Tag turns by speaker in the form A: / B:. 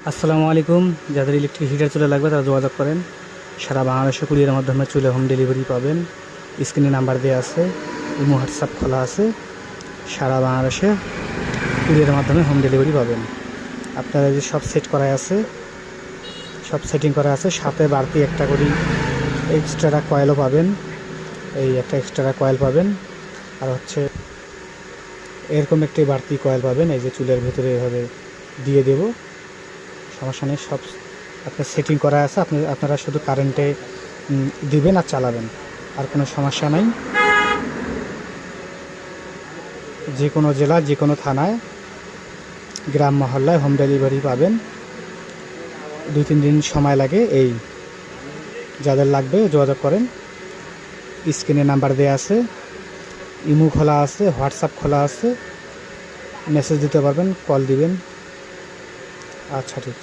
A: আসসালামু আলাইকুম। যাদের ইলেকট্রিক হিটার চুলা লাগবে তারা যোগাযোগ করেন। সারা বাংলাদেশে কুরিয়ারের মাধ্যমে চুলে হোম ডেলিভারি পাবেন। স্ক্রিনে নাম্বার দেওয়া আছে, ইমো হোয়াটসঅ্যাপ খোলা আছে। সারা বাংলাদেশে কুরিয়ারের মাধ্যমে হোম ডেলিভারি পাবেন। আপনারা যে সব সেট করা আছে, সব সেটিং করা আছে, সাথে বাড়তি একটা করে এক্সট্রা কয়েলও পাবেন। এই একটা এক্সট্রা কয়েল পাবেন, আর হচ্ছে এরকম একটি বাড়তি কয়েল পাবেন। এই যে চুলের ভিতরে এভাবে দিয়ে দেব, সমস্যা নেই। সব আপনার সেটিং করা আছে, আপনারা শুধু কারেন্টে দিবেন আর চালাবেন, আর কোনো সমস্যা নাই। যে কোনো জেলা, যে কোনো থানায়, গ্রাম মহল্লায় হোম ডেলিভারি পাবেন। 2-3 দিন সময় লাগে। এই যাদের লাগবে যোগাযোগ করেন। স্ক্রিনে নাম্বার দেওয়া আছে, ইমো খোলা আছে, হোয়াটসঅ্যাপ খোলা আছে, মেসেজ দিতে পারবেন, কল দিবেন। আচ্ছা, ঠিক।